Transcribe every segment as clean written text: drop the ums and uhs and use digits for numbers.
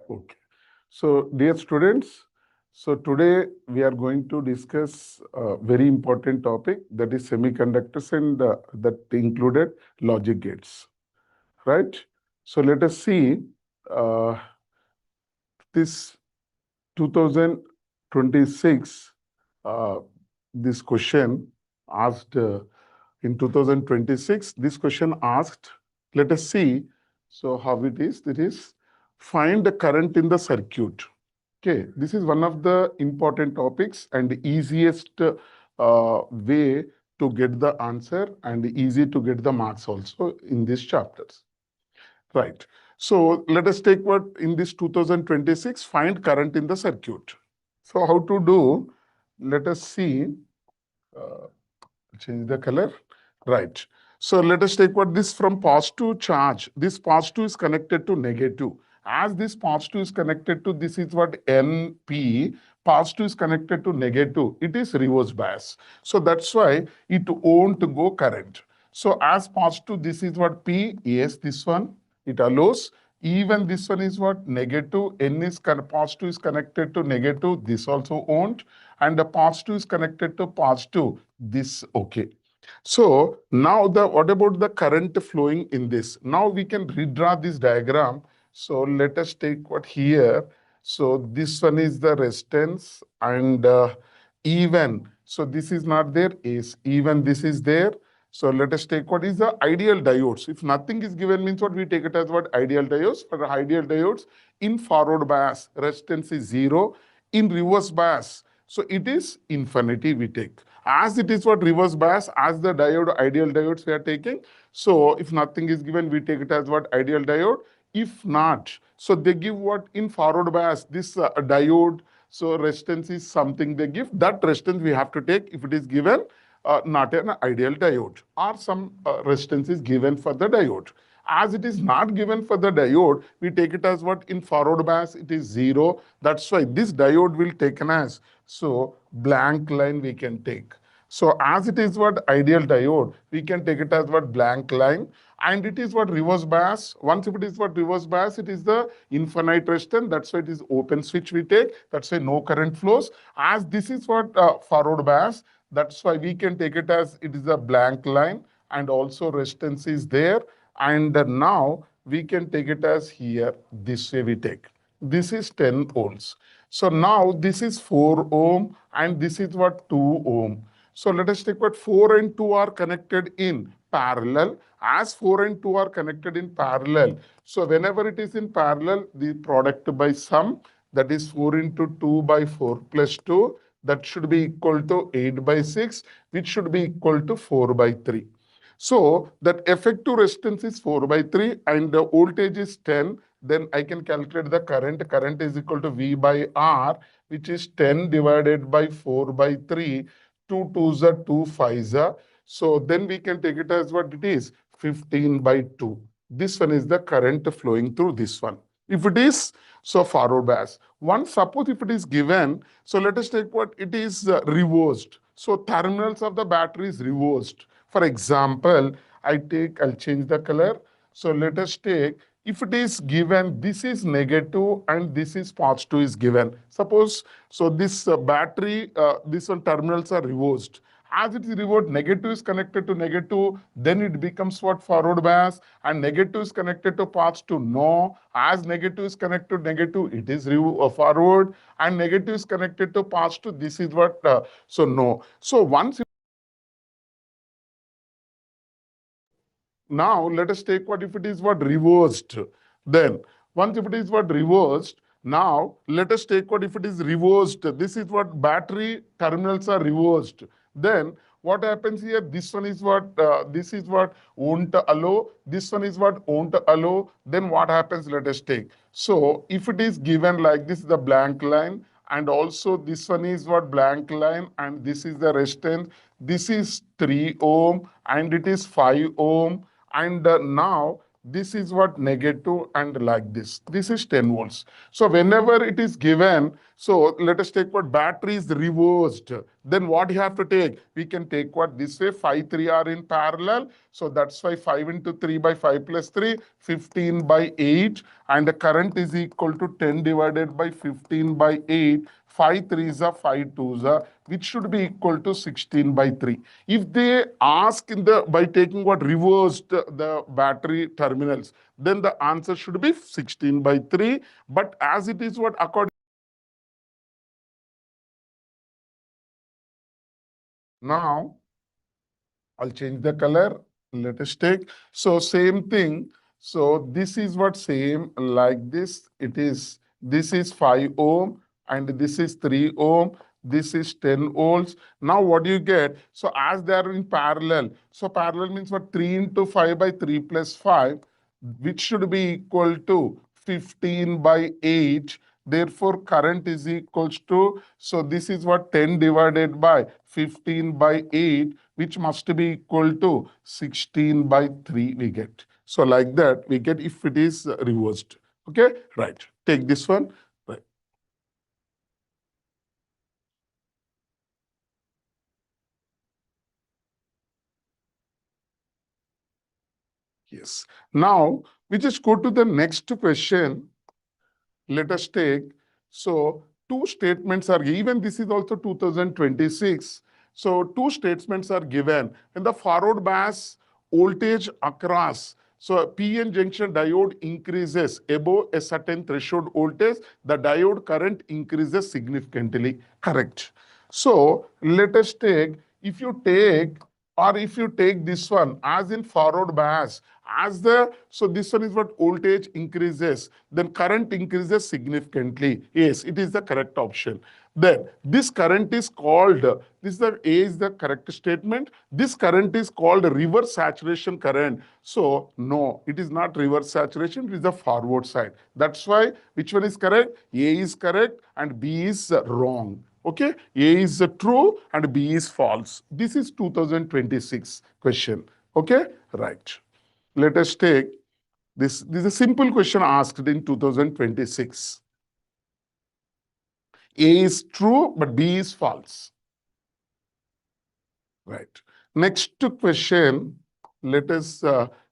Okay. So, dear students, so today we are going to discuss a very important topic, that is semiconductors, and that included logic gates, right? So let us see uh, this 2026, uh, this question asked in 2026, this question asked, let us see, so how it is, that is, find the current in the circuit. Okay, this is one of the important topics and the easiest way to get the answer and easy to get the marks also in these chapters. Right. So let us take what in this 2026, find current in the circuit. So how to do? Let us see. Uh, Change the color. Right. So let us take what this from positive charge. This positive is connected to negative. As this positive is connected to this is what NP, positive is connected to negative. It is reverse bias. So that's why it won't go current. So as positive, this is what P, yes, this one, it allows. Even this one is what negative, N is positive is connected to negative, this also won't. And the positive is connected to positive, this okay. So now what about the current flowing in this? Now we can redraw this diagram. So let us take what here. So this one is the resistance and even. So this is not there, is even this is there. So let us take what is the ideal diodes. If nothing is given means what we take it as what ideal diodes. For ideal diodes in forward bias, resistance is 0. In reverse bias, so it is infinity we take. As it is what reverse bias, as the diode, ideal diodes we are taking. So if nothing is given, we take it as what ideal diode. If not, so they give what in forward bias, this diode, so resistance is something they give. That resistance we have to take if it is given not an ideal diode or some resistance is given for the diode. As it is not given for the diode, we take it as what in forward bias, it is 0. That's why this diode will taken as, so blank line we can take. So as it is what ideal diode, we can take it as what blank line. And it is what reverse bias. Once if it is what reverse bias, it is the infinite resistance. That's why it is open switch we take. That's why no current flows. As this is what forward bias, that's why we can take it as it is a blank line and also resistance is there. And now we can take it as here, this way we take. This is 10 ohms. So now this is 4 ohm and this is what 2 ohm. So let us take what 4 and 2 are connected in parallel. As 4 and 2 are connected in parallel, so whenever it is in parallel, the product by sum, that is 4 into 2 by 4 plus 2, that should be equal to 8 by 6, which should be equal to 4 by 3. So that effective resistance is 4 by 3 and the voltage is 10. Then I can calculate the current. Current is equal to V by R, which is 10 divided by 4 by 3. 2 2s are 2 5s are. So then we can take it as what it is, 15 by 2. This one is the current flowing through this one. If it is, so forward bias. Once suppose if it is given, so let us take what it is reversed. So terminals of the battery is reversed. For example, I'll change the color. So let us take, if it is given, this is negative and this is positive is given. Suppose, so this battery, this one terminals are reversed. As it is reversed, negative is connected to negative, then it becomes what forward bias, and negative is connected to positive, no. As negative is connected to negative, it is forward, and negative is connected to positive, this is what, so no. So once now let us take what if it is what reversed. Then once if it is what reversed, now let us take what if it is reversed. This is what battery terminals are reversed. Then what happens here? This one is what won't allow. This one is what won't allow. Then what happens? Let us take. So if it is given like this, the blank line, and also this one is what blank line, and this is the resistance. This is 3 ohm and it is 5 ohm. And now this is what negative and like this. This is 10 volts. So whenever it is given, so let us take what battery is reversed. Then what you have to take? We can take what this way, 5, 3 are in parallel. So that's why 5 into 3 by 5 plus 3, 15 by 8. And the current is equal to 10 divided by 15 by 8. 5 threes are 5 twos are, which should be equal to 16 by 3. If they ask by taking what reversed the battery terminals, then the answer should be 16 by 3. But as it is what according now, I'll change the color. Let us take. So same thing. So this is what same like this. This is 5 ohm and this is 3 ohm. This is 10 volts. Now what do you get? So as they are in parallel. So parallel means what? 3 into 5 by 3 plus 5, which should be equal to 15 by 8. Therefore, current is equals to, so this is what 10 divided by 15 by 8, which must be equal to 16 by 3 we get. So like that, we get if it is reversed. Okay, right. Take this one. Right. Yes. Now, we just go to the next question. Let us take, so two statements are, even this is also 2026. So two statements are given. In the forward bias voltage across, so PN junction diode increases above a certain threshold voltage, the diode current increases significantly. Correct. So let us take, if you take, or if you take this one as in forward bias, as the, so this one is what voltage increases, then current increases significantly. Yes, it is the correct option. Then this current is called, this is the A is the correct statement. This current is called reverse saturation current. So no, it is not reverse saturation, it is the forward side. That's why which one is correct? A is correct and B is wrong. Okay, A is true and B is false. This is 2026 question. Okay, right. Let us take this. This is a simple question asked in 2026. A is true, but B is false. Right. Next question, let us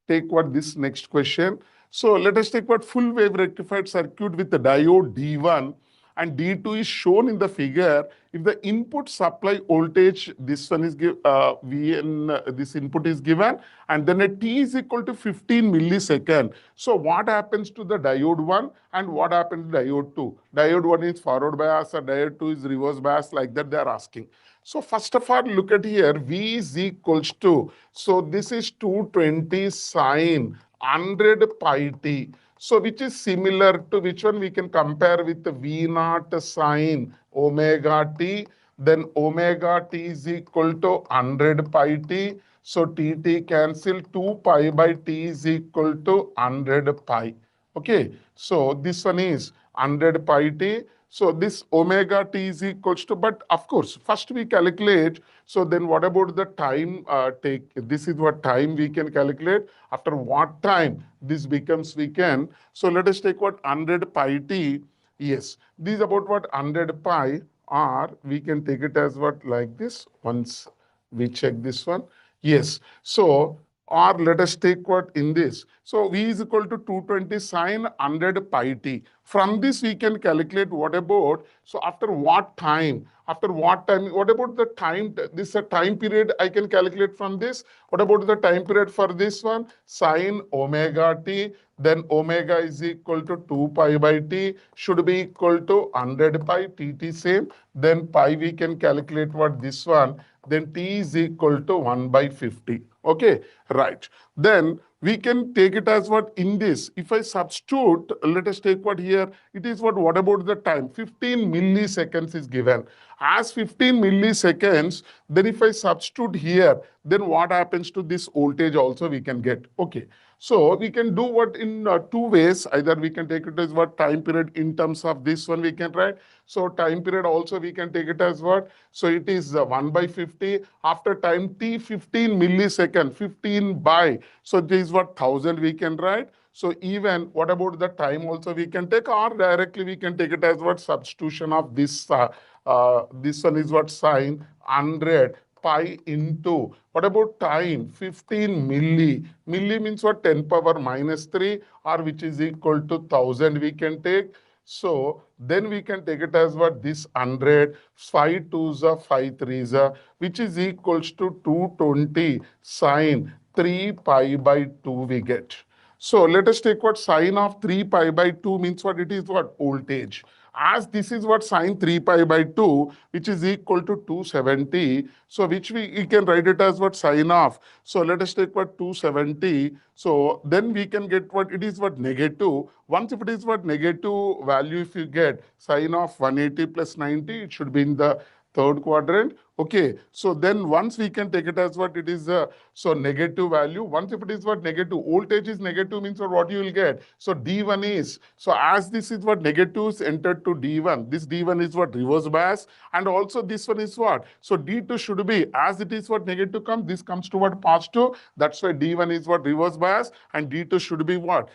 take what this next question. So let us take what full wave rectified circuit with the diode D1 and D2 is shown in the figure. If the input supply voltage, this one is Vn, this input is given, and then a T is equal to 15 millisecond. So what happens to the diode 1 and what happens to diode 2? Diode 1 is forward bias or diode 2 is reverse bias, like that they are asking. So first of all, look at here, V is equals to, so this is 220 sine 100 pi t. So which is similar to which one we can compare with the V naught sine omega t. Then omega t is equal to 100 pi t. So T cancel 2 pi by t is equal to 100 pi. Okay, so this one is 100 pi t. So this omega t is equals to, but of course, first we calculate. So then what about the time take? This is what time we can calculate. After what time this becomes we can. So let us take what 100 pi t. Yes, this is about what 100 pi, or we can take it as what like this. Once we check this one. Yes. So or let us take what in this. So V is equal to 220 sine 100 pi t. From this we can calculate what about, so after what time, what about the time, this is a time period I can calculate from this. What about the time period for this one? Sine omega t, then omega is equal to 2 pi by t, should be equal to 100 pi, tt same. Then pi we can calculate what this one, then t is equal to 1 by 50. Okay, right. Then we can take it as what in this. If I substitute, let us take what here. It is what about the time? 15 milliseconds is given. As 15 milliseconds, then if I substitute here, then what happens to this voltage also we can get. Okay. So we can do what in two ways. Either we can take it as what time period in terms of this one we can write. So time period also we can take it as what? So it is 1 by 50. After time t 15 millisecond, 15 by. So this is what 1000 we can write. So even what about the time also we can take, or directly we can take it as what substitution of this one is what sine 100 pi into, what about time? 15 milli. Milli means what? 10 power minus 3, or which is equal to 1000 we can take. So then we can take it as what? This 100, 5 twos are 5 threes are, which is equals to 220 sine 3 pi by 2 we get. So let us take what sine of 3 pi by 2 means what? It is what? Voltage. As this is what sine 3 pi by 2, which is equal to 270. So which we can write it as what? Sine of. So let us take what? 270. So then we can get what? It is what? Negative. Once if it is what? Negative value, if you get sine of 180 plus 90, it should be in the third quadrant. Okay, so then once we can take it as what? It is so negative value. Once if it is what? Negative, voltage is negative means what you will get. So D1 is, so as this is what? Negatives entered to D1, this D1 is what? Reverse bias, and also this one is what? So D2 should be, as it is what? Negative comes, this comes to what? Positive. That's why D1 is what? Reverse bias, and D2 should be what?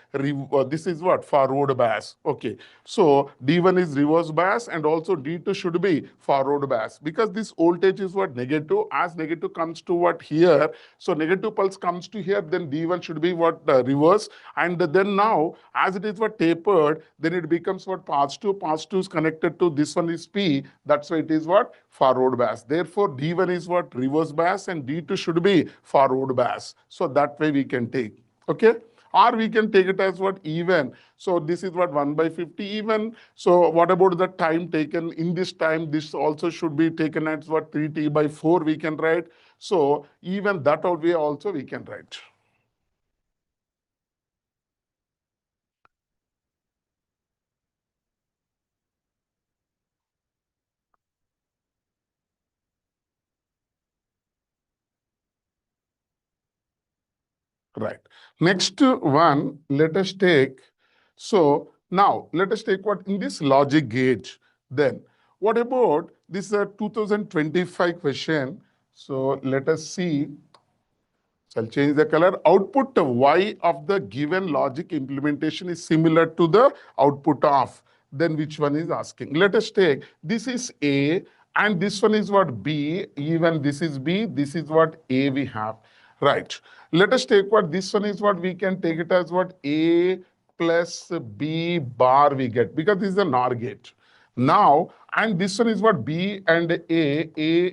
This is what? Forward bias. Okay, so D1 is reverse bias, and also D2 should be forward bias, because this voltage is what? Negative. As negative comes to what? Here, so negative pulse comes to here, then D1 should be what? Reverse, and then now as it is what? Tapered, then it becomes what? Positive. Positive is connected to this one is P, that's why it is what? Forward bias. Therefore D1 is what? Reverse bias, and D2 should be forward bias. So that way we can take. Okay, or we can take it as what? Even. So this is what? 1 by 50 even. So what about the time taken? In this time, this also should be taken as what? 3t by 4 we can write. So even that way also we can write. Right. Next one, let us take. So now let us take what? In this logic gate. Then what about this 2025 question? So let us see. So I'll change the color. Output Y of the given logic implementation is similar to the output of. Then which one is asking? Let us take, this is A, and this one is what? B. Even this is B. This is what? A we have. Right. Let us take what? This one is what? We can take it as what? A plus B bar we get, because this is a NOR gate. Now, and this one is what? B and A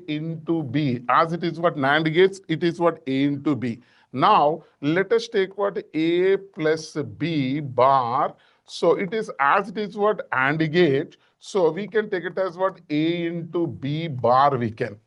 into B. As it is what? NAND gates, it is what? A into B. Now, let us take what? A plus B bar. So it is, as it is what? AND gate. So we can take it as what? A into B bar we can.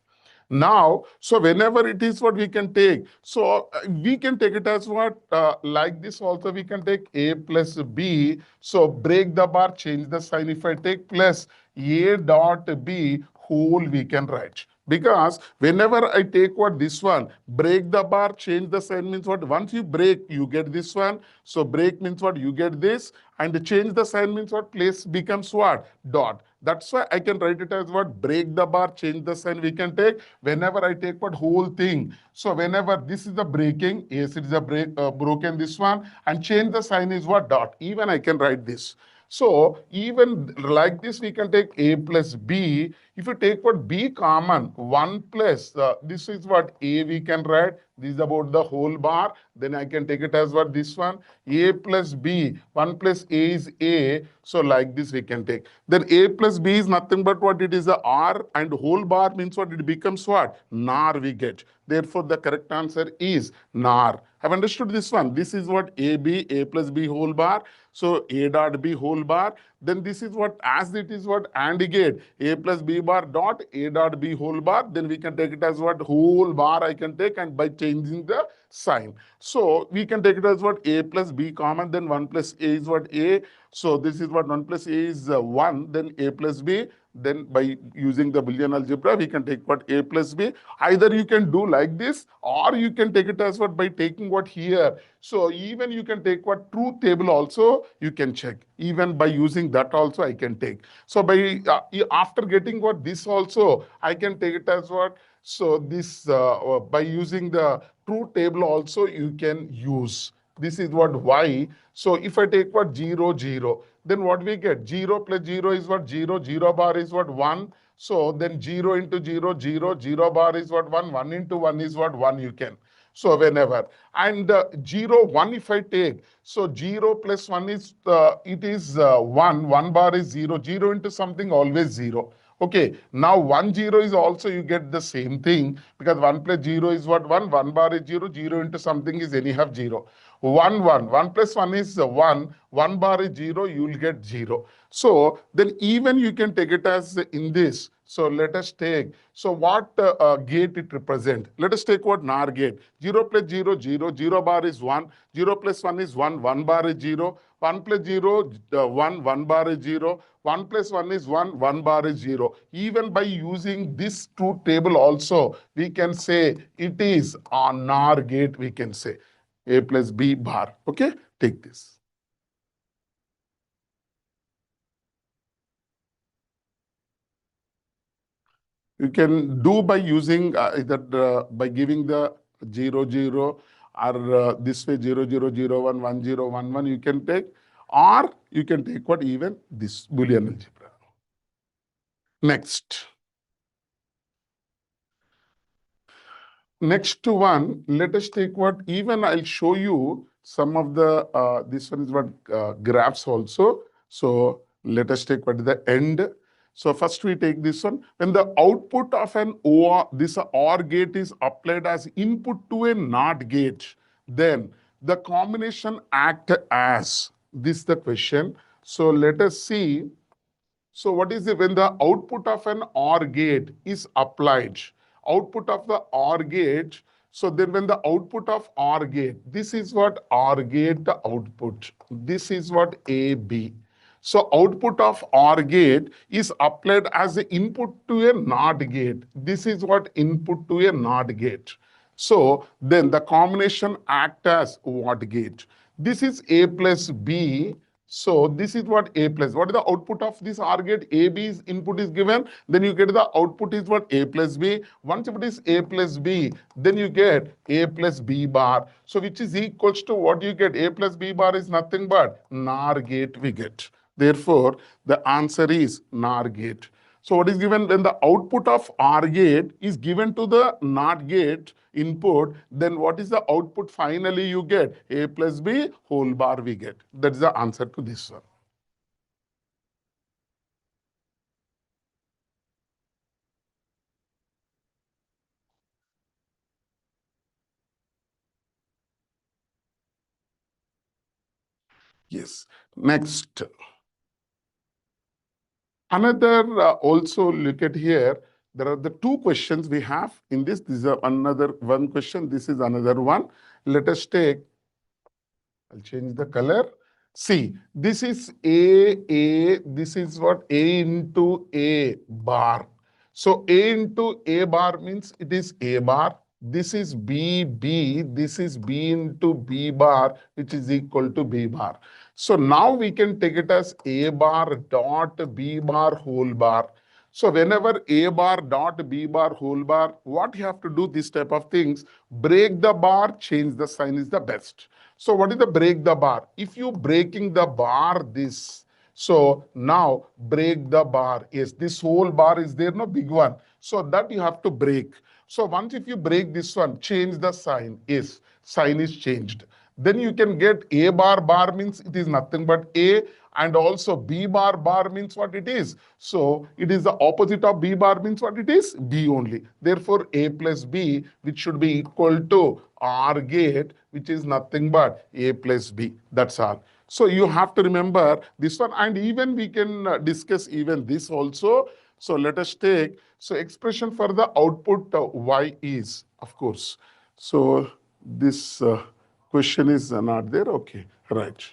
Now, so whenever it is what we can take, so we can take it as what? Like this also we can take A plus B. So break the bar, change the sign. If I take plus A dot B whole, we can write. Because whenever I take what? This one, break the bar, change the sign means what? Once you break, you get this one. So break means what? You get this. And change the sign means what? Place becomes what? Dot. That's why I can write it as what? Break the bar, change the sign we can take. Whenever I take what? Whole thing. So whenever this is the breaking, yes, it is a broken this one. And change the sign is what? Dot. Even I can write this. So even like this, we can take A plus B. If you take what? B common, 1 plus, this is what? A we can write. This is about the whole bar. Then I can take it as what? This one. A plus B. 1 plus A is A. So like this we can take. Then A plus B is nothing but what? It is a R, and whole bar means what? It becomes what? NAR we get. Therefore, the correct answer is NAR. Have understood this one? This is what? AB, A plus B whole bar. So A dot B whole bar. Then this is what? As it is what? AND gate. A plus B bar dot A dot B whole bar. Then we can take it as what? Whole bar I can take, and by changing the sign. So we can take it as what? A plus B common. Then 1 plus A is what? A. So this is what? 1 plus A is 1. Then A plus B. Then by using the Boolean algebra, we can take what? A plus B. Either you can do like this, or you can take it as what? By taking what here. So even you can take what? Truth table also you can check. Even by using that also I can take. So by after getting what? This also I can take it as what? So this by using the truth table also you can use. This is what y. So if I take what 0, 0, then what we get? 0 plus 0 is what? 0. 0 bar is what? 1. So then 0 into 0, 0. 0 bar is what? 1. 1 into 1 is what? 1 you can. So whenever. And 0, 1 if I take. So 0 plus 1 is, it is 1. 1 bar is 0. 0 into something always 0. Okay, now 1 0 is also you get the same thing because 1 plus 0 is what? 1. 1 bar is 0. 0 into something is anyhow 0. 1 1. 1 plus 1 is 1. 1 bar is 0. You will get 0. So then even you can take it as in this. So let us take, so what gate it represent? Let us take what NAR gate. 0 plus 0, 0. 0 bar is 1. 0 plus 1 is 1. 1 bar is 0. 1 plus 0, 1. 1 bar is 0. 1 plus 1 is 1. 1 bar is 0. Even by using this truth table also, we can say it is a NAR gate, we can say. A plus B bar. Okay, take this. You can do by using by giving the 0 0 or this way 0 0 0 1 1 0 1 1 you can take, or you can take what even this Boolean algebra. Next. Next one, let us take what even I'll show you some of the, this one is what graphs also. So let us take what is the end. So first we take this one. When the output of an OR, this OR gate is applied as input to a NOT gate, then the combination act as, this is the question. So let us see. So what is it when the output of an OR gate is applied? Output of the OR gate. So then when the output of OR gate, this is what OR gate output. This is what AB. So output of OR gate is applied as the input to a NOT gate. This is what input to a NOT gate. So then the combination act as what gate? This is A plus B. So this is what A plus. What is the output of this OR gate? AB's input is given. Then you get the output is what? A plus B. Once it is A plus B, then you get A plus B bar. So which is equals to what you get? A plus B bar is nothing but NOR gate we get. Therefore, the answer is NOR gate. So what is given when the output of OR gate is given to the NOT gate input, then what is the output finally you get? A plus B whole bar we get. That is the answer to this one. Yes. Next. Another also look at here. There are the two questions we have in this. This is another one question. This is another one. Let us take, I'll change the color. See, this is this is what A into A bar. So A into A bar means it is A bar. This is B, this is B into B bar, which is equal to B bar. So now we can take it as A bar dot B bar whole bar. So whenever A bar dot B bar whole bar, what you have to do this type of things, break the bar, change the sign is the best. So what is the break the bar? If you breaking the bar this, so now break the bar. Yes, this whole bar is there, no big one. So that you have to break. So once if you break this one, change the sign. Yes, sign is changed. Then you can get A bar bar means it is nothing but A, and also B bar bar means what it is. So it is the opposite of B bar means what it is? B only. Therefore A plus B, which should be equal to OR gate, which is nothing but A plus B. That's all. So you have to remember this one, and even we can discuss even this also. So let us take, so expression for the output Y is, of course. So this question is not there. Okay, right.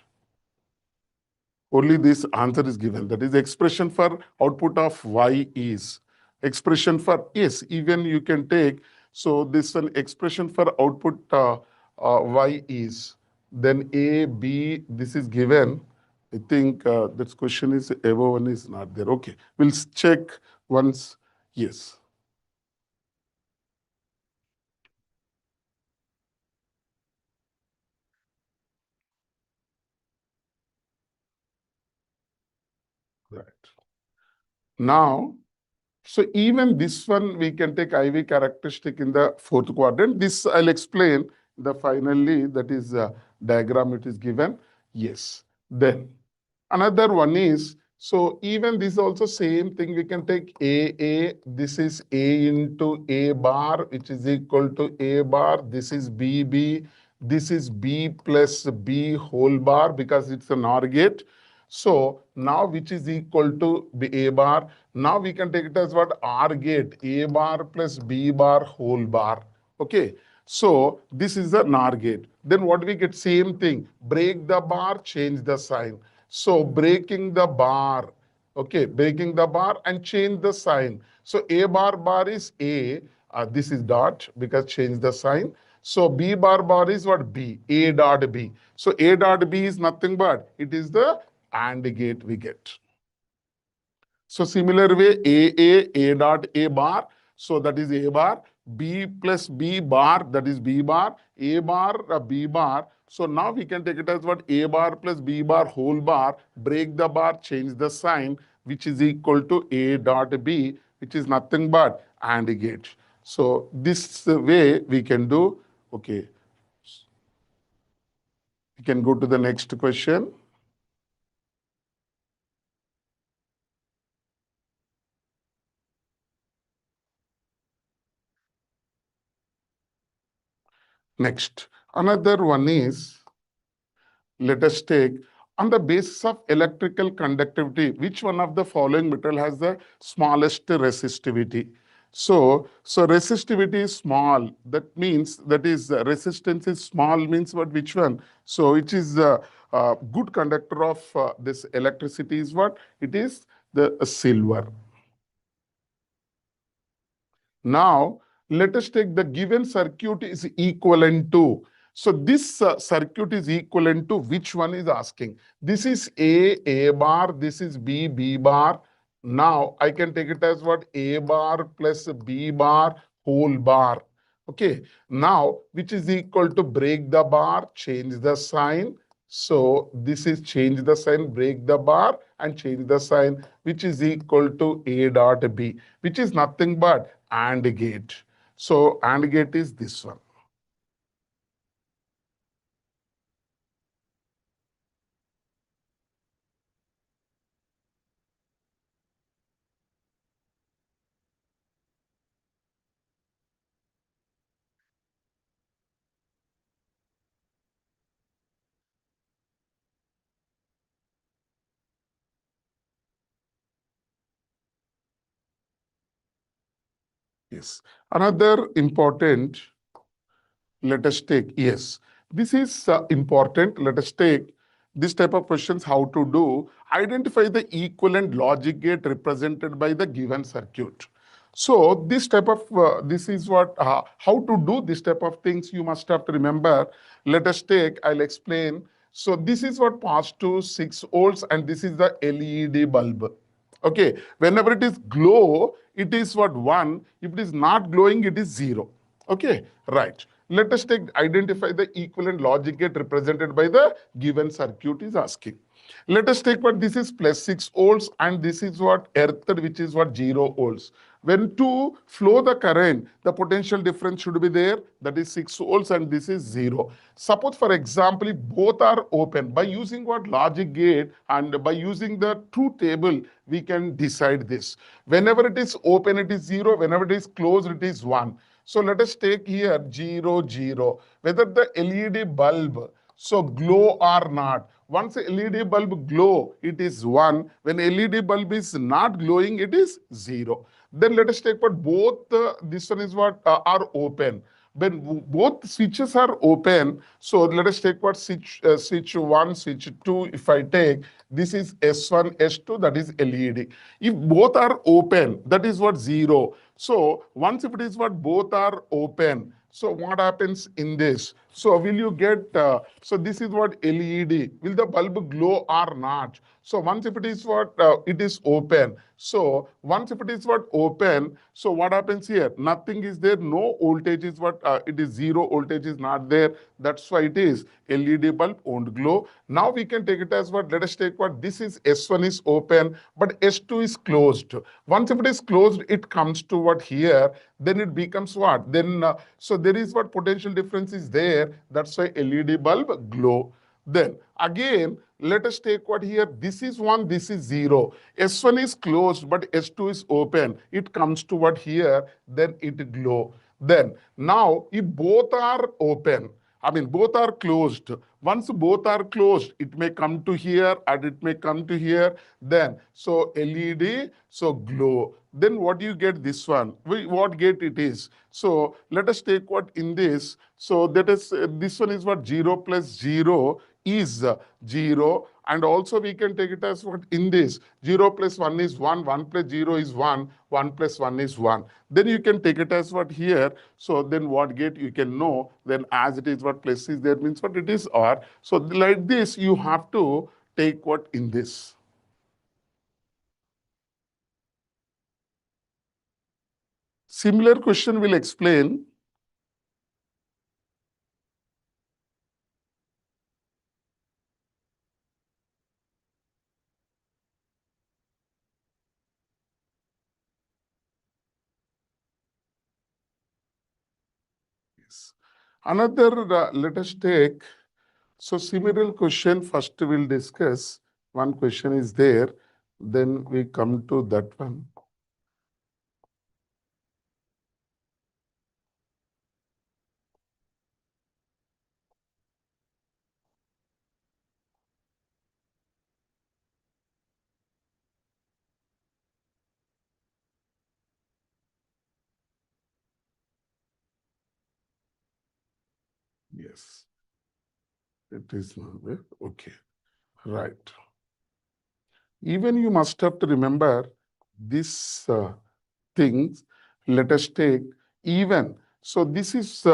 Only this answer is given. That is expression for output of Y is. Expression for, yes, even you can take, so this an expression for output Y is. Then A, B, this is given. I think this question is above one is not there. Okay, we'll check once. Yes. Right. Now, so even this one, we can take IV characteristic in the fourth quadrant. This I'll explain the finally, that is diagram it is given. Yes. Then another one is, so even this also same thing, we can take AA, this is A into A bar, which is equal to A bar, this is BB, this is B plus B whole bar because it's an OR gate. So now which is equal to A bar. Now we can take it as what? OR gate, A bar plus B bar whole bar. Okay. So this is the NOR gate. Then what we get? Same thing. Break the bar, change the sign. So breaking the bar. Okay, breaking the bar and change the sign. So A bar is A. This is dot because change the sign. So B bar is what? B. A dot B. So A dot B is nothing but it is the AND gate we get. So similar way, A dot A bar, so that is A bar, B plus B bar, that is B bar, A bar, B bar. So now we can take it as what? A bar plus B bar whole bar, break the bar, change the sign, which is equal to A dot B, which is nothing but AND gate. So this way we can do, okay. We can go to the next question. Next, another one is, let us take, on the basis of electrical conductivity, which one of the following metal has the smallest resistivity? So resistivity is small. That means that is resistance is small means what? Which one? So it is a good conductor of this electricity is what? It is the silver. Now, let us take the given circuit is equivalent to. So this circuit is equivalent to which one is asking? This is A bar, this is B bar. Now, I can take it as what? A bar plus B bar whole bar. Okay. Now, which is equal to break the bar, change the sign. So this is change the sign, break the bar and change the sign, which is equal to A dot B, which is nothing but AND gate. So AND gate is this one. Yes. Another important, let us take, yes, this is important. Let us take this type of questions, how to do, identify the equivalent logic gate represented by the given circuit. So this type of, this is what, how to do this type of things you must have to remember. Let us take, I'll explain. So this is what positive 6 volts and this is the LED bulb. Okay, whenever it is glow, it is what? 1. If it is not glowing, it is 0. Okay, right. Let us take, identify the equivalent logic gate represented by the given circuit is asking. Let us take what? This is plus 6 volts and this is what? Earth, which is what? 0 volts. When to flow the current, the potential difference should be there, that is 6 volts and this is 0. Suppose for example, if both are open, by using what? Logic gate and by using the truth table, we can decide this. Whenever it is open, it is 0. Whenever it is closed, it is 1. So let us take here 0, 0. Whether the LED bulb, so glow or not. Once the LED bulb glow, it is 1. When LED bulb is not glowing, it is 0. Then let us take what? Both, this one is what? Are open. When both switches are open, so let us take what? Switch 1, switch 2. If I take, this is S1, S2, that is LED. If both are open, that is what? 0. So once if it is what? Both are open. So what happens in this? So will you get, so this is what LED. Will the bulb glow or not? So once if it is what, it is open. So once if it is what open, so what happens here? Nothing is there, no voltage is what, it is zero, voltage is not there. That's why it is LED bulb won't glow. Now we can take it as what, let us take what, this is S1 is open, but S2 is closed. Once if it is closed, it comes to what here, then it becomes what? Then, so there is what potential difference is there. That's why LED bulb glow. Then again, let us take what here, this is 1, this is 0. S1 is closed, but S2 is open. It comes to what here, then it glow. Then now, if both are open, I mean, both are closed. Once both are closed, it may come to here and it may come to here. Then, so LED, so glow. Then what do you get this one? What gate it is? So let us take what in this. So that is, this one is what 0 plus 0 is 0. And also we can take it as what in this 0 plus 1 is 1, 1 plus 0 is 1, 1 plus 1 is 1. Then you can take it as what here. So then what gate you can know, then as it is what plus is there means what it is or. So like this you have to take what in this. Similar question will explain. Yes. Another, let us take, so similar question first we'll discuss. One question is there, then we come to that one. Yes, it is not there. Okay, right. Even you must have to remember this things. Let us take even. So this is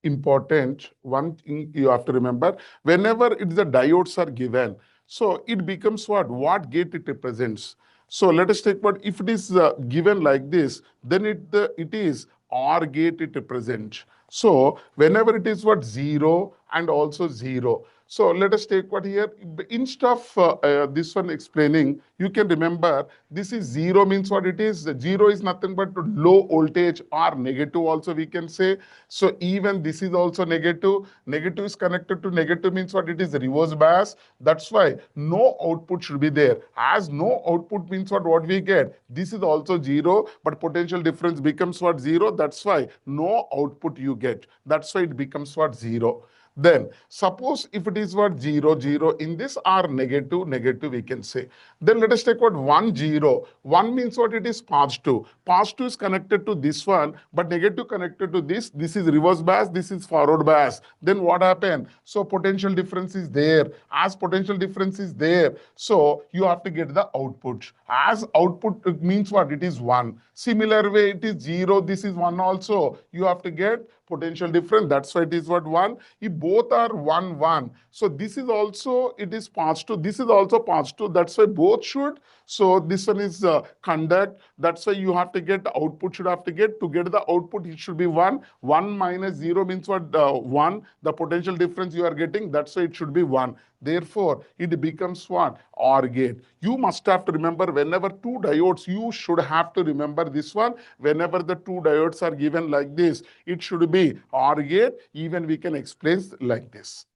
important. One thing you have to remember, whenever it's the diodes are given, so it becomes what? What gate it represents. So let us take what, if it is given like this, then it is OR gate it represents. So whenever it is what 0 and also 0. So let us take what here, instead of this one explaining, you can remember this is 0 means what it is. 0 is nothing but low voltage or negative also we can say. So even this is also negative. Negative is connected to negative means what it is, reverse bias. That's why no output should be there. As no output means what we get. This is also 0, but potential difference becomes what 0. That's why no output you get. That's why it becomes what 0. Then suppose if it is what 0, 0 in this are negative, negative we can say. Then let us take what 1, 0. 1 means what it is positive. Positive is connected to this one, but negative connected to this. This is reverse bias, this is forward bias. Then what happened? So potential difference is there. As potential difference is there, so you have to get the output. As output means what? It is 1. Similar way it is 0, this is 1 also. You have to get potential difference. That's why it is what 1. If both are 1, 1. So this is also, it is positive. This is also positive. That's why both should. So this one is conduct. That's why you have to get output should have to get. To get the output, it should be 1. 1 minus 0 means what? 1. The potential difference you are getting. That's why it should be 1. Therefore, it becomes what? OR gate. You must have to remember whenever two diodes, you should have to remember this one. Whenever the two diodes are given like this, it should be OR gate. Even we can explain like this.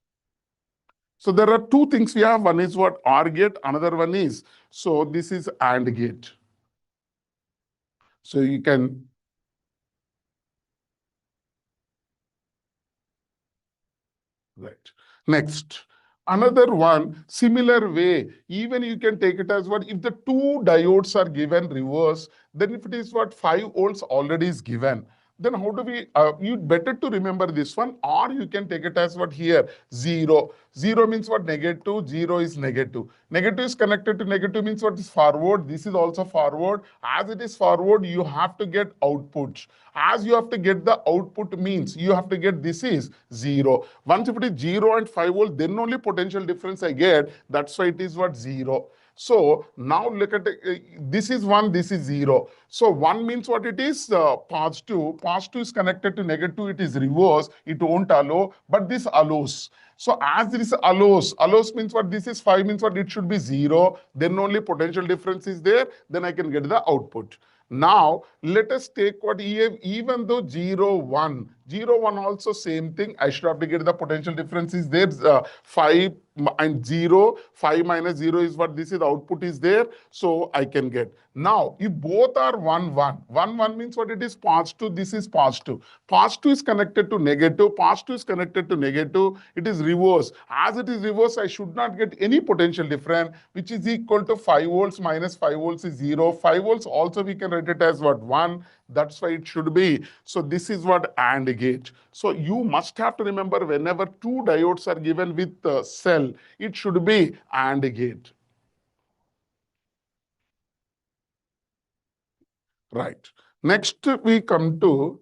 So there are two things we have. One is what? OR gate. Another one is, so this is AND gate. So you can, right. Next. Another one, similar way, even you can take it as what? If the two diodes are given reverse, then if it is what 5 volts already is given, Then how do we, you better to remember this one, or you can take it as what here, 0. 0 means what? Negative. 0 is negative. Negative is connected to negative means what is forward. This is also forward. As it is forward, you have to get output. As you have to get the output means you have to get this is 0. Once if it is 0 and 5 volt, then only potential difference I get. That's why it is what? 0. So now look at this is 1, this is 0. So 1 means what it is? Positive. Positive is connected to negative. It is reverse. It won't allow, but this allows. So as this allows means what? This is 5 means what? It should be 0. Then only potential difference is there. Then I can get the output. Now, let us take what even though 0, 1, 0, 1 also same thing. I should have to get the potential difference is there. 5 and 0, 5 minus 0 is what this is, the output is there. So I can get. Now, if both are 1, 1, 1, 1 means what it is? Positive, this is positive. Positive is connected to negative, positive is connected to negative. It is reverse. As it is reverse, I should not get any potential difference, which is equal to 5 volts minus 5 volts is 0. 5 volts also we can write it as what? 1. That's why it should be. So this is what AND gate. So you must have to remember whenever two diodes are given with cell, it should be AND gate. Right. Next we come to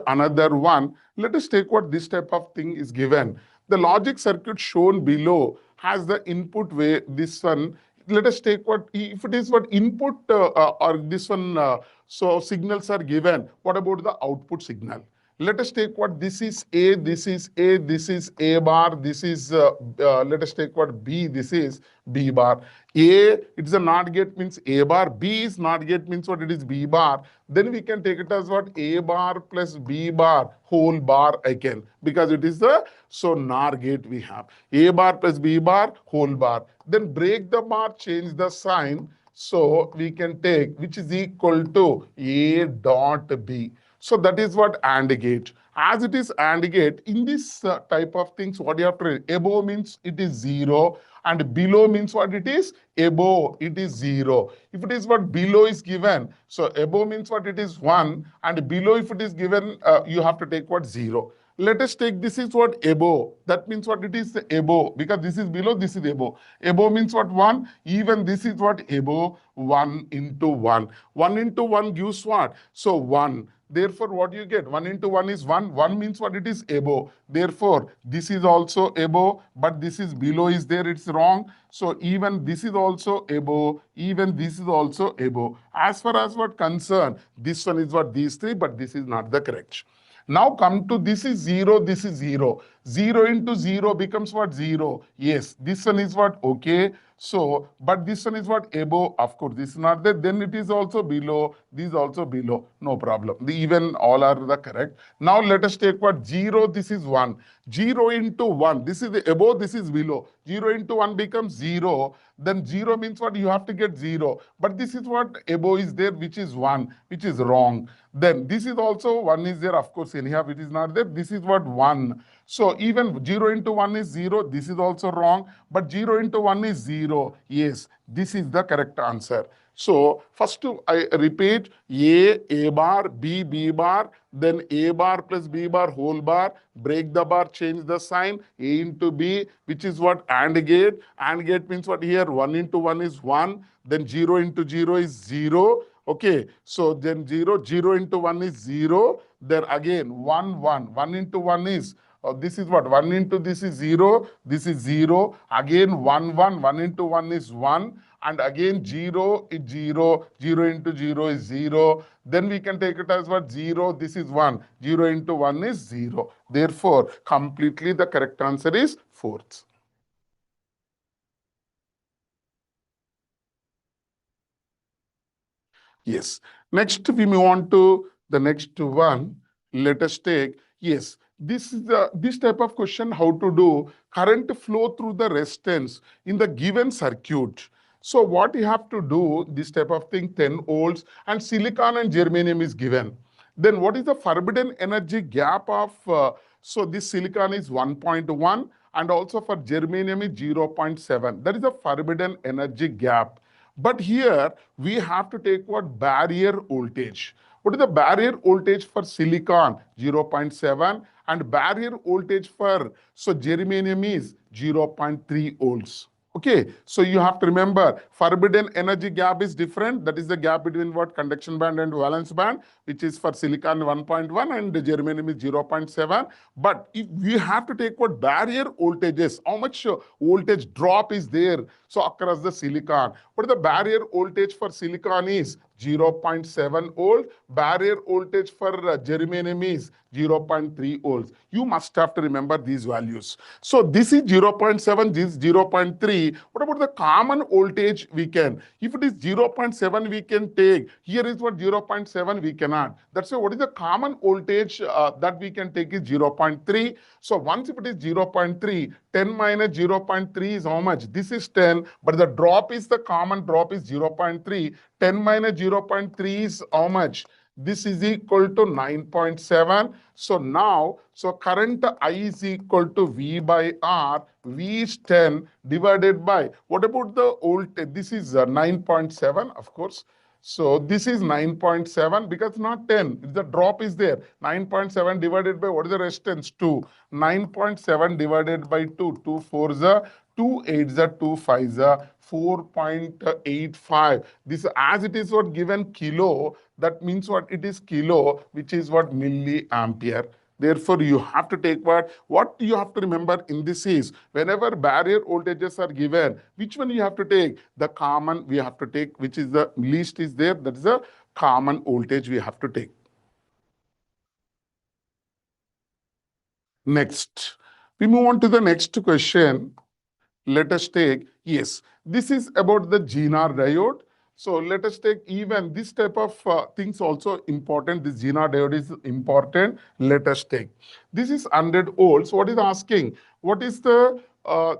another one. Let us take what this type of thing is given. The logic circuit shown below has the input way, this one. Let us take what, if it is what input or this one, so signals are given. What about the output signal? Let us take what this is A, this is A, this is A bar, this is, let us take what B, this is B bar. A, it's a NOT gate means A bar, B is NOT gate means what it is B bar. Then we can take it as what A bar plus B bar whole bar I can, because it is the, so NOR gate we have. A bar plus B bar whole bar. Then break the bar, change the sign. So we can take, which is equal to A dot B. So that is what AND gate. As it is AND gate, in this type of things, what you have to, above means it is 0 and below means what it is? Above, it is 0. If it is what below is given, so above means what it is 1 and below if it is given, you have to take what? 0. Let us take this is what? Above. That means what it is? Above, because this is below, this is above. Above means what? 1. Even this is what? Above. 1 into 1. 1 into 1 gives what? So 1. Therefore, what you get? 1 into 1 is 1. 1 means what it is? Above. Therefore, this is also above, but this is below is there. It's wrong. So even this is also above. Even this is also above. As far as what concern, this one is what? These three, but this is not the correct. Now come to this is 0, this is 0. 0 into 0 becomes what? 0. Yes, this one is what? Okay. So, but this one is what? Above. Of course, this is not there. Then it is also below. This is also below. No problem. Even all are the correct. Now let us take what? 0, this is 1. 0 into 1. This is the above, this is below. 0 into 1 becomes 0. Then 0 means what? You have to get 0. But this is what? Above is there, which is 1, which is wrong. Then this is also 1 is there. Of course, anyhow, it is not there. This is what? 1. So even 0 into 1 is 0. This is also wrong. But 0 into 1 is 0. Yes, this is the correct answer. So first I repeat, A bar, B bar, then A bar plus B bar whole bar, break the bar, change the sign, A into B, which is what? AND gate. AND gate means what here? 1 into 1 is 1, then 0 into 0 is 0. Okay, so then 0, 0 into 1 is 0. Then again 1, 1. 1 into 1 is, this is what? 1 into this is 0. This is 0. Again 1, 1. 1 into 1 is 1. And again 0 is 0. 0 into 0 is 0. Then we can take it as what? 0. This is 1. 0 into 1 is 0. Therefore, completely the correct answer is 4th. Yes. Next, we move on to the next one. Let us take, yes, this is this type of question, how to do current flow through the resistance in the given circuit. So what you have to do, this type of thing, 10 volts, and silicon and germanium is given. Then what is the forbidden energy gap of, so this silicon is 1.1 and also for germanium is 0.7. That is the forbidden energy gap. But here we have to take what barrier voltage. What is the barrier voltage for silicon? 0.7, and barrier voltage for germanium is 0.3 volts. Okay, so you have to remember forbidden energy gap is different. That is the gap between what conduction band and valence band, which is for silicon 1.1 and germanium is 0.7. But if we have to take what barrier voltages, how much voltage drop is there so across the silicon. What is the barrier voltage for silicon is 0.7 volt. Barrier voltage for germanium is 0.3 volts. You must have to remember these values. So this is 0.7, this is 0.3. What about the common voltage we can? If it is 0.7, we can take. Here is what 0.7 we cannot. That's why what is the common voltage that we can take is 0.3. So once if it is 0.3, 10 minus 0.3 is how much? This is 10, but the drop is the common drop is 0.3. 10 minus 0.3 is how much? This is equal to 9.7. So now, current I is equal to V by R. V is 10 divided by, what about the voltage? This is 9.7, of course. So this is 9.7 because not 10. The drop is there. 9.7 divided by, what is the resistance? 2. 9.7 divided by 2. 2 4 is 2 8 is 2 5 is 4.85. This as it is what given kilo, that means what it is kilo, which is what milliampere. Therefore, you have to take what you have to remember in this is whenever barrier voltages are given, which one you have to take? The common we have to take, which is the least is there. That is the common voltage we have to take. Next, we move on to the next question. Let us take, yes, this is about the GNR diode. So let us take even this type of things also important. This GNR diode is important. Let us take. This is 100 volts. What is asking? What is the,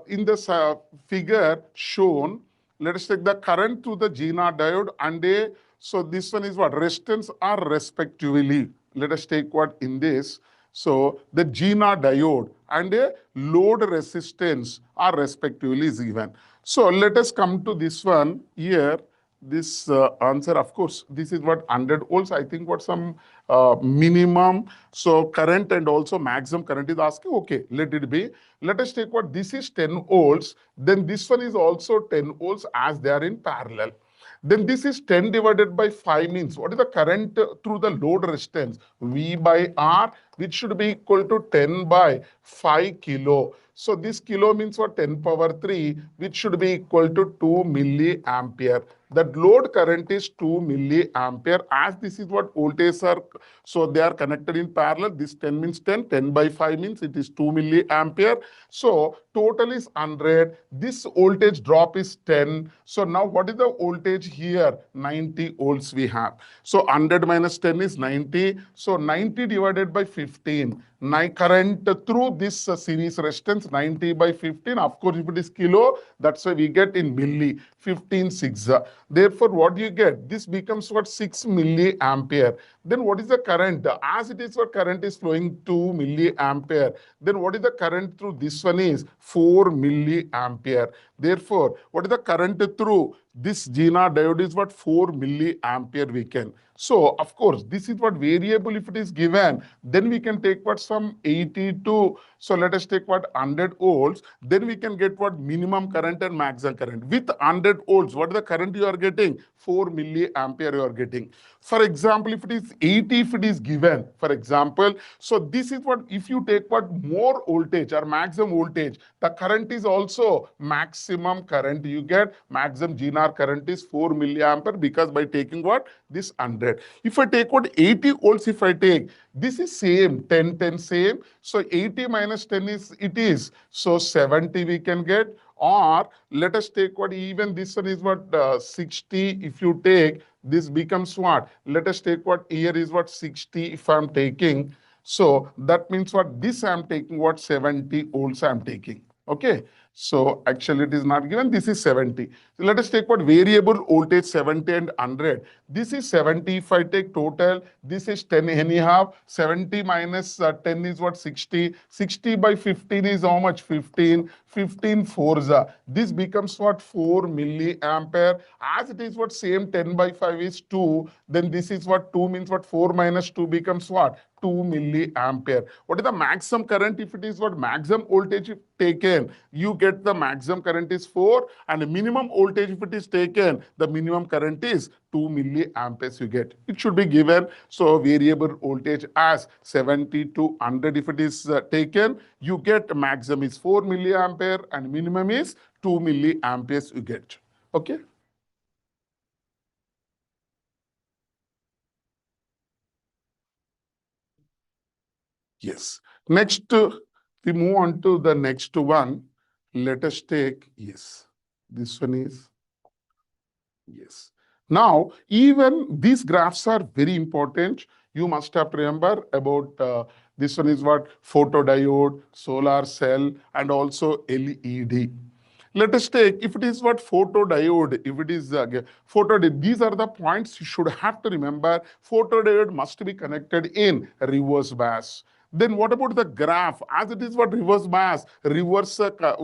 in the figure shown, let us take the current through the GNR diode and a, so this one is what? Resistance are respectively. Let us take what in this. So the GNR diode and a load resistance are respectively is given. So let us come to this one here. This answer, of course, this is what 100 volts. I think what some minimum so current and also maximum current is asking. Okay, let it be. Let us take what this is 10 volts. Then this one is also 10 volts as they are in parallel. Then this is 10 divided by 5 means what is the current through the load resistance? V by R, which should be equal to 10 by 5 kilo. So this kilo means what? 10 power 3, which should be equal to 2 milliampere. That load current is 2 milliampere. As this is what voltages are, so they are connected in parallel. This 10 means 10, 10 by 5 means it is 2 milliampere. So total is 100. This voltage drop is 10. So now what is the voltage here? 90 volts we have. So 100 minus 10 is 90. So 90 divided by 15. Current through this series resistance 90 by 15. Of course, if it is kilo, that's why we get in milli 15 6. Therefore, what do you get? This becomes what? 6 milliampere. Then what is the current? As it is what current is flowing 2 milliampere. Then what is the current through this one is 4 milliampere. Therefore, what is the current through this GNR diode is what? 4 milliampere we can. So, of course, this is what variable if it is given, then we can take what some 82. So let us take what 100 volts. Then we can get what minimum current and maximum current. With 100 volts, what is the current you are getting? 4 milliampere you are getting. For example, if it is 80, if it is given, for example, so this is what, if you take what more voltage or maximum voltage, the current is also maximum current. You get maximum GNR current is 4 milliampere because by taking what? This 100. If I take what 80 volts, if I take, this is same, 10, 10 same. So 80 minus 10 is, it is. So 70 we can get. Or let us take what even this one is what 60. If you take, this becomes what? Let us take what here is what 60 if I'm taking. So that means what this I'm taking what 70 volts I'm taking. Okay. So actually it is not given. This is 70. So let us take what variable voltage 70 and 100. This is 70. If I take total, this is 10 anyhow. 70 minus 10 is what? 60. 60 by 15 is how much? 15. 15 forza. This becomes what? 4 milliampere. As it is what? Same 10 by 5 is 2. Then this is what? 2 means what? 4 minus 2 becomes what? 2 milliampere. What is the maximum current? If it is what maximum voltage if taken, you get the maximum current is 4, and the minimum voltage if it is taken, the minimum current is 2 milliamperes you get. It should be given. So variable voltage as 70 to 100 if it is taken, you get maximum is 4 milliampere and minimum is 2 milliamperes you get. Okay. Yes. Next, we move on to the next one. Let us take, yes, this one is, yes. Now, even these graphs are very important. You must have to remember about this one is what? Photodiode, solar cell, and also LED. Let us take, if it is what photodiode, if it is photodiode, these are the points you should have to remember. Photodiode must be connected in reverse bias. Then what about the graph? As it is what reverse bias, reverse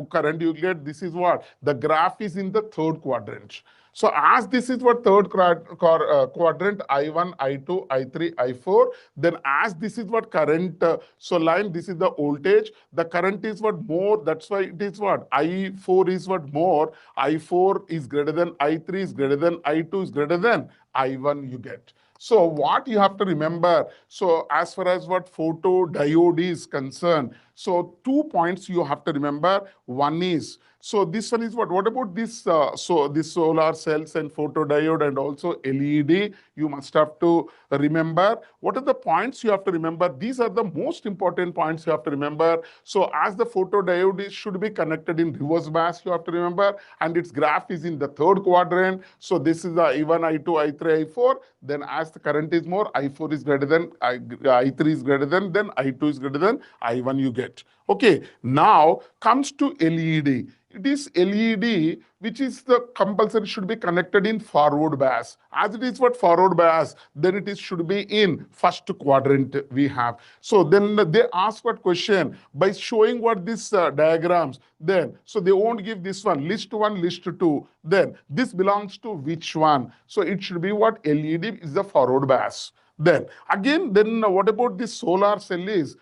current you get, this is what? The graph is in the third quadrant. So as this is what third quadrant, I1, I2, I3, I4, then as this is what current, so line, this is the voltage, the current is what more, that's why it is what? I4 is what more, I4 is greater than I3 is greater than I2 is greater than I1 you get. So what you have to remember, so as far as what photodiode is concerned, so 2 points you have to remember. One is, so this one is what? What about this? So this solar cells and photodiode and also LED, you must have to remember. What are the points you have to remember? These are the most important points you have to remember. So as the photodiode is, should be connected in reverse bias, you have to remember, and its graph is in the third quadrant. So this is the I1, I2, I3, I4. Then as the current is more, I4 is greater than I3 is greater than, then I2 is greater than I1 you get. Okay, now comes to LED. It is LED which is the compulsory should be connected in forward bias. As it is what forward bias, then it is should be in first quadrant we have. So then they ask what question by showing what this diagrams. Then so they won't give this one list 2. Then this belongs to which one? So it should be what LED is the forward bias. Then again, then what about this solar cell is?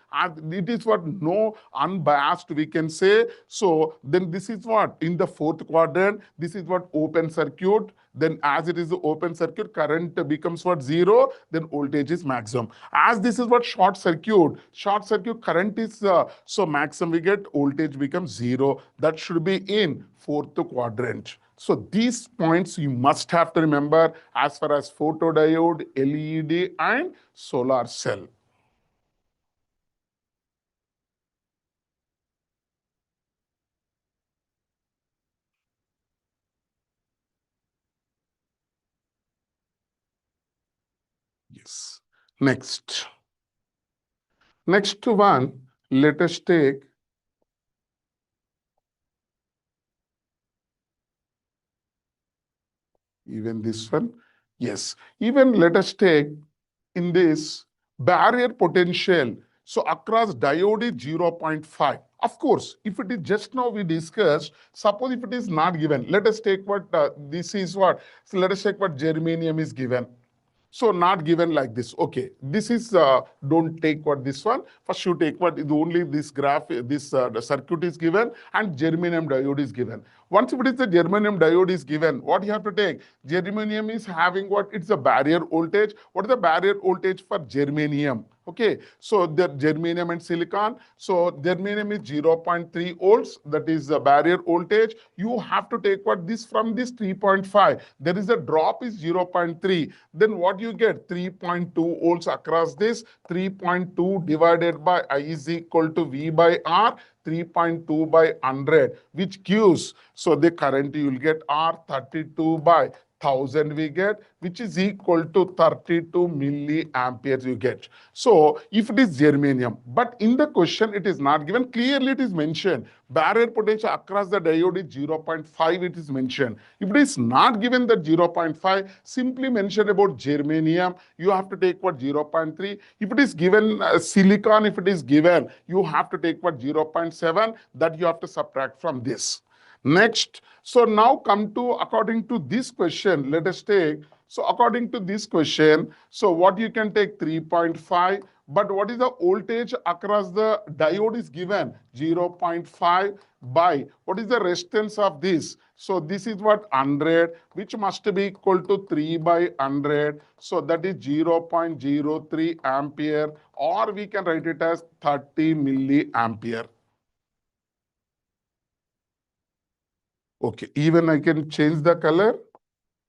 It is what no unbiased we can say. So then this is what in the fourth quadrant. This is what open circuit. Then as it is the open circuit, current becomes what 0. Then voltage is maximum. As this is what short circuit current is so maximum we get voltage becomes 0. That should be in fourth quadrant. So these points you must have to remember as far as photodiode, LED, and solar cell. Yes. Next one, let us take even this one. Yes. Even let us take in this barrier potential. So across diode is 0.5. Of course, if it is just now we discussed, suppose if it is not given, let us take what this is what. So let us take what germanium is given. So not given like this. Okay, this is, don't take what this one. First you take what is only this graph, this the circuit is given and germanium diode is given. Once if it is the germanium diode is given, what you have to take? Germanium is having what? It's a barrier voltage. What is the barrier voltage for germanium? Okay, so the germanium and silicon. So germanium is 0.3 volts. That is the barrier voltage. You have to take what this from this 3.5. There is a drop is 0.3. Then what you get? 3.2 volts across this. 3.2 divided by I is equal to V by R. 3.2 by 100, which gives, so the current you will get R 32 by 1000 we get, which is equal to 32 milliamperes you get. So if it is germanium, but in the question it is not given, clearly it is mentioned barrier potential across the diode is 0.5, it is mentioned. If it is not given that 0.5, simply mention about germanium, you have to take what 0.3. If it is given silicon, if it is given, you have to take what 0.7, that you have to subtract from this. Next, so now come to according to this question, let us take, so according to this question, so what you can take 3.5, but what is the voltage across the diode is given 0.5 by what is the resistance of this? So this is what 100, which must be equal to 3 by 100. So that is 0.03 ampere, or we can write it as 30 milliampere. Okay, even I can change the color.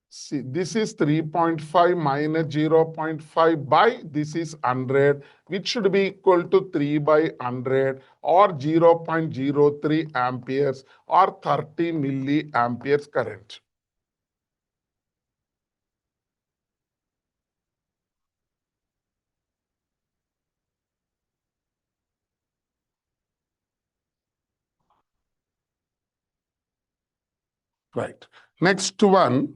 See, this is 3.5 minus 0.5 by this is 100, which should be equal to 3 by 100 or 0.03 amperes or 30 milliamperes current. Right. Next one.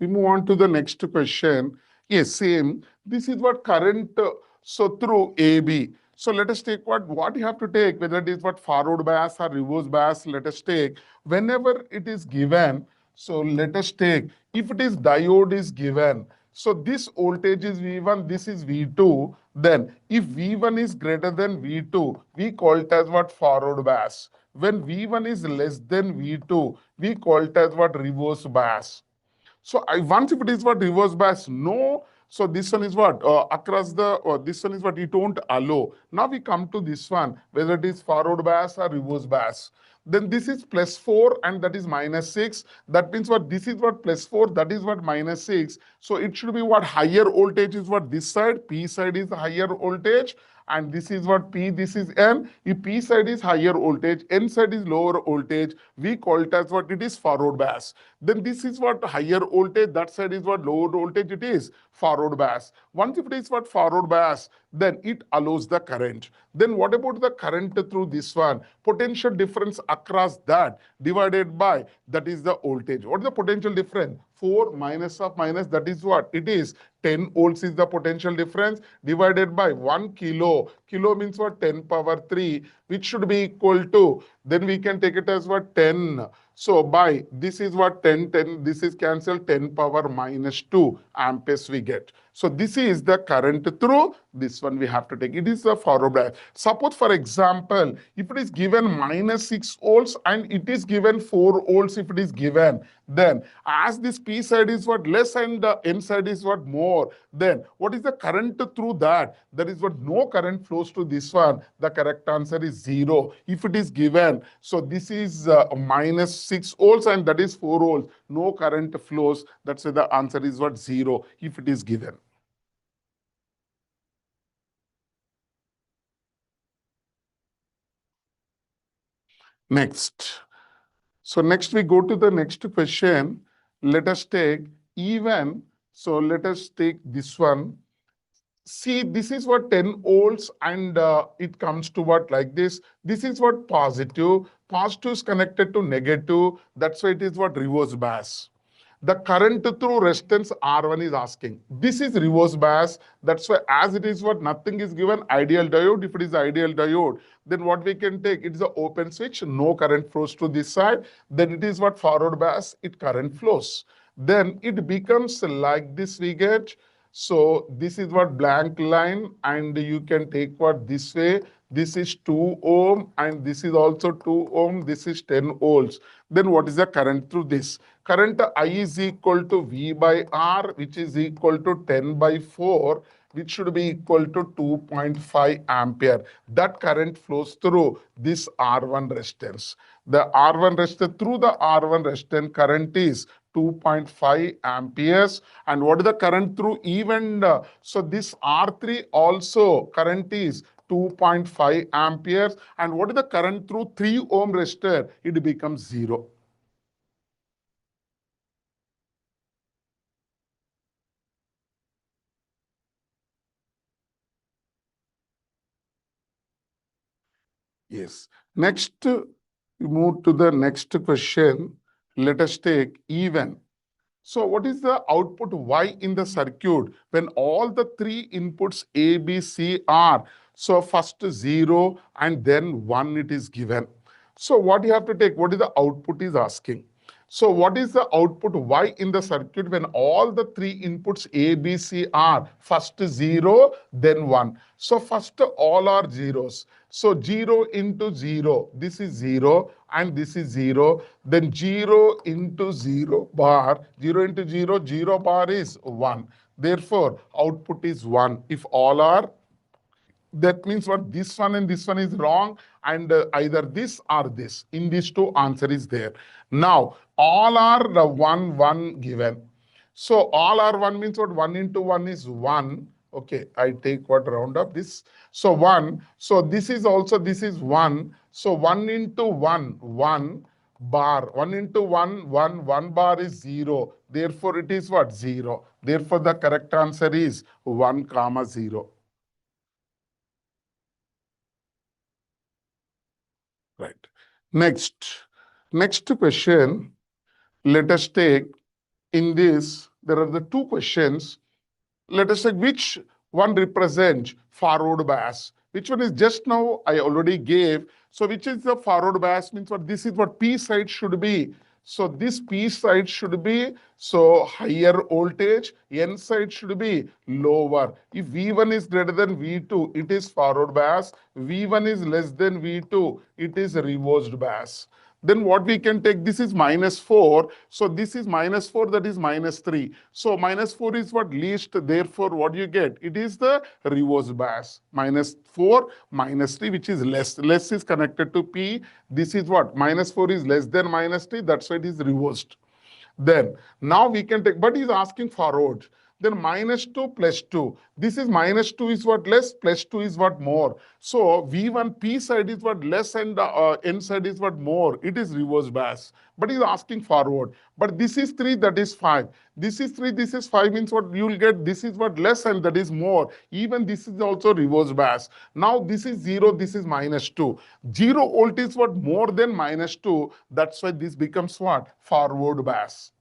We move on to the next question. Yes, same. This is what current, so through AB. So let us take what you have to take, whether it is what forward bias or reverse bias, let us take. Whenever it is given, so let us take, if it is diode is given, so this voltage is V1, this is V2, then if V1 is greater than V2, we call it as what forward bias. When V1 is less than V2, we call it as what reverse bias. So once if it is what reverse bias, no. So this one is what across the, this one is what you don't allow. Now we come to this one, whether it is forward bias or reverse bias. Then this is plus 4 and that is minus 6. That means what this is what plus 4, that is what minus 6. So it should be what higher voltage is what this side, P side is higher voltage, and this is what P, this is N. If P side is higher voltage, N side is lower voltage, we call it as what it is forward bias. Then this is what higher voltage, that side is what lower voltage, it is forward bias. Once if it is what forward bias, then it allows the current. Then what about the current through this one? Potential difference across that divided by, that is the voltage. What is the potential difference? 4 minus of minus, that is what? It is 10 volts is the potential difference divided by 1 kilo. Kilo means what? 10 power 3, which should be equal to, then we can take it as what? 10. So by this is what 10, 10, this is cancelled, 10 power minus 2 amperes we get. So this is the current through this one we have to take. It is the forward bias. Suppose for example, if it is given minus 6 volts and it is given 4 volts if it is given, then as this P side is what less and the N side is what more, then what is the current through that? That is what no current flows to this one. The correct answer is 0. If it is given, so this is minus 6 volts and that is 4 volts. No current flows. That's why the answer is what? 0 if it is given. Next. So next we go to the next question. Let us take even. So let us take this one. See, this is what 10 volts and it comes to what like this. This is what positive. Positive is connected to negative. That's why it is what reverse bias. The current through resistance R1 is asking. This is reverse bias. That's why as it is what nothing is given, ideal diode. If it is ideal diode, then what we can take, it is an open switch, no current flows to this side. Then it is what forward bias, it current flows. Then it becomes like this we get. So this is what blank line and you can take what this way. This is 2 ohm and this is also 2 ohm. This is 10 volts. Then what is the current through this? Current I is equal to V by R, which is equal to 10 by 4, which should be equal to 2.5 ampere. That current flows through this R1 resistance. The R1 resistor, through the R1 resistance, current is 2.5 amperes. And what is the current through even? So this R3 also current is 2.5 amperes. And what is the current through 3 ohm resistor? It becomes 0. Yes. Next, we move to the next question. Let us take even. So what is the output Y in the circuit when all the three inputs A, B, C are? So first 0 and then 1 it is given. So what you have to take, what is the output is asking. So what is the output Y in the circuit when all the three inputs A, B, C are first 0, then 1. So first all are zeros. So 0 into 0, this is 0 and this is 0. Then 0 into 0 bar, 0 into 0, 0 bar is 1. Therefore, output is 1 if all are. That means what, this one and this one is wrong, and either this or this. In these two, answer is there. Now all are the 1 1 given. So all are 1 means what, 1 into 1 is 1. Okay, I take what, round up this. So 1. So this is also, this is 1. So 1 into 1 1 bar. 1 into 1 1 1 bar is 0. Therefore it is what, 0. Therefore the correct answer is 1 comma 0. Right. Next question, let us take, in this, there are the two questions. Let us say which one represents forward bias. Which one is, just now I already gave. So which is the forward bias means what, this is what P side should be. So this P side should be so higher voltage, N side should be lower. If V1 is greater than V2, it is forward bias. V1 is less than V2, it is reversed bias. Then what we can take, this is -4. So this is -4, that is -3. So -4 is what, least. Therefore, what you get? It is the reverse bias. -4, -3, which is less. Less is connected to P. This is what? -4 is less than -3. That's why it is reversed. Then now we can take, but he's asking forward. Then -2 plus 2. This is -2 is what, less, plus 2 is what, more. So V1 P side is what, less, and N side is what, more. It is reverse bias. But he's asking forward. But this is 3, that is 5. This is 3, this is 5 means what, you will get, this is what, less, and that is more. Even this is also reverse bias. Now this is 0, this is -2. 0 volt is what, more than -2. That's why this becomes what, forward bias.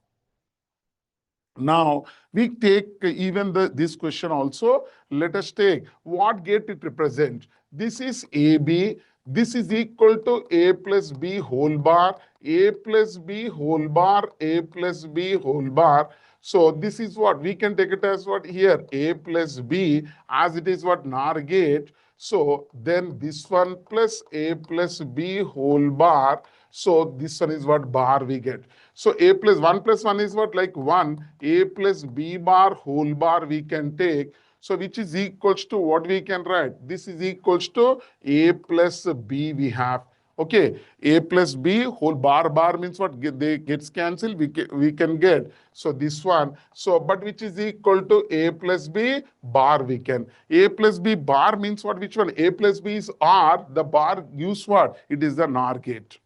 Now we take even this question also. Let us take what gate it represents. This is AB. This is equal to A plus B whole bar, A plus B whole bar, A plus B whole bar. So this is what we can take it as what here, A plus B, as it is what, NOR gate. So then this one plus A plus B whole bar. So this one is what, bar we get. So A plus 1 is what, like 1. A plus B bar whole bar we can take. So which is equals to what we can write? This is equals to A plus B we have. Okay, A plus B whole bar means what, they gets cancelled, we can get. So this one, so but which is equal to A plus B bar we can. A plus B bar means what, which one? A plus B is R, the bar gives what? It is the NOR gate.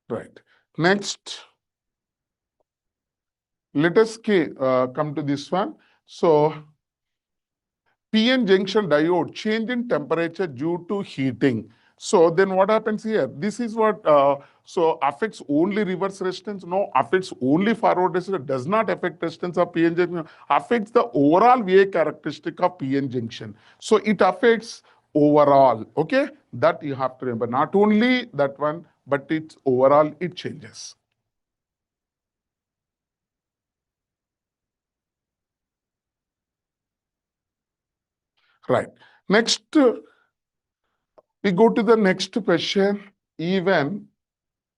Right. Next, let us come to this one. So PN junction diode change in temperature due to heating. So then what happens here? This is what, so affects only reverse resistance? No, affects only forward resistance. Does not affect resistance of PN junction. Affects the overall VA characteristic of PN junction. So it affects overall, okay? That you have to remember. Not only that one, but it's overall, it changes. Right. Next, we go to the next question. Even,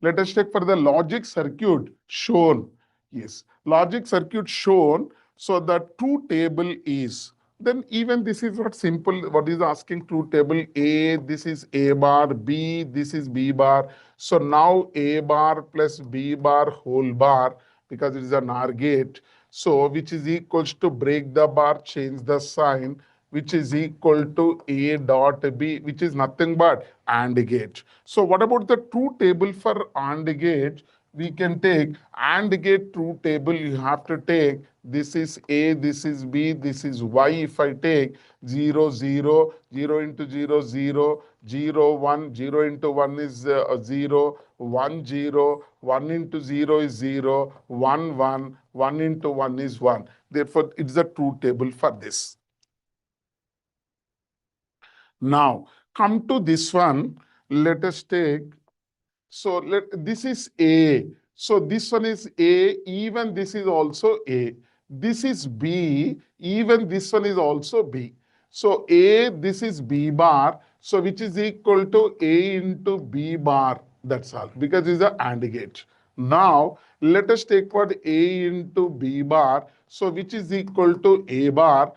let us check for the logic circuit shown. Yes, logic circuit shown. So the truth table is, then even this is what simple, what is asking truth table? A, this is A bar, B, this is B bar. So now A bar plus B bar whole bar, because it is an OR gate. So which is equals to break the bar, change the sign, which is equal to A dot B, which is nothing but AND gate. So what about the truth table for AND gate? We can take AND gate truth table. You have to take this is A, this is B, this is Y. If I take 0, 0, 0 into 0, 0, 0, 1, 0 into 1 is 0, 1, 0, 1 into 0 is 0, 1, 1, 1 into 1 is 1. Therefore, it's a truth table for this. Now, come to this one. Let us take, so this is A. So this one is A, even this is also A. This is B, even this one is also B. So A, this is B bar, so which is equal to A into B bar. That's all, because it's a AND gate. Now, let us take what A into B bar, so which is equal to A bar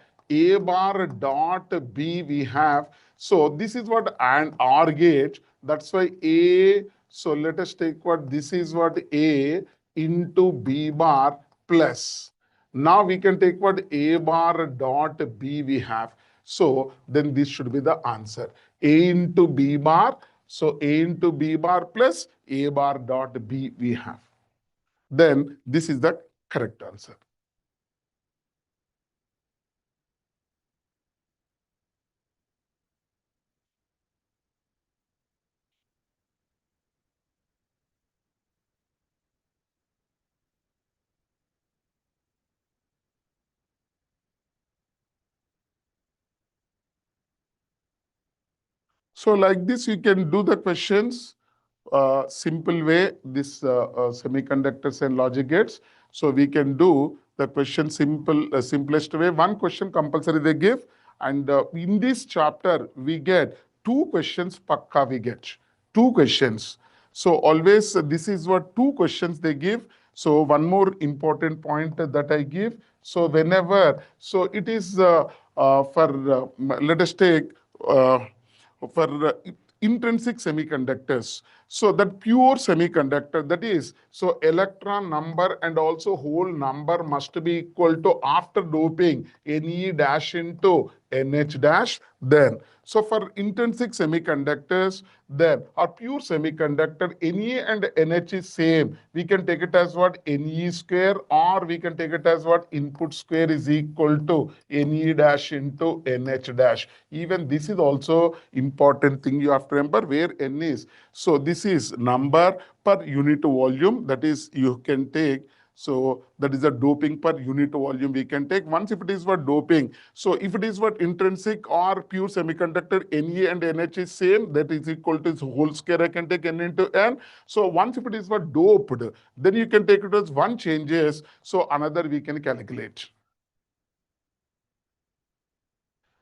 dot B we have. So this is what and OR gate. That's why A, so let us take what this is what A into B bar plus. Now we can take what A bar dot B we have. So then this should be the answer. A into B bar. So A into B bar plus A bar dot B we have. Then this is the correct answer. So like this, you can do the questions simple way, this semiconductors and logic gates. So we can do the question simplest way. One question compulsory they give. And in this chapter, we get two questions pakka we get. Two questions. So always this is what two questions they give. So one more important point that I give. So whenever, so it is let us take for intrinsic semiconductors. So that pure semiconductor, that is, so electron number and also hole number must be equal to after doping Ne dash into Nh dash. Then, so for intrinsic semiconductors, then our pure semiconductor, Ne and Nh is same. We can take it as what Ne square, or we can take it as what input square is equal to Ne dash into Nh dash. Even this is also important thing you have to remember where N is. So this is number per unit volume. That is, you can take, so that is a doping per unit volume we can take. Once if it is what doping, so if it is what intrinsic or pure semiconductor, Ne and Nh is same, that is equal to whole square, I can take N into N. So once if it is what doped, then you can take it as one changes, so another we can calculate.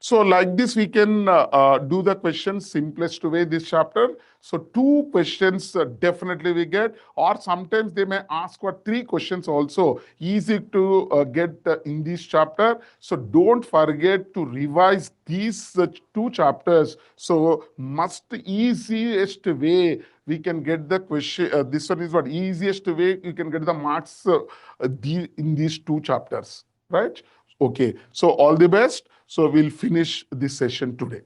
So like this, we can do the question simplest way this chapter. So two questions definitely we get, or sometimes they may ask what three questions also. Easy to get in this chapter. So don't forget to revise these two chapters. So must easiest way we can get the question. This one is what easiest way you can get the marks in these two chapters, right? Okay, so all the best. So we'll finish this session today.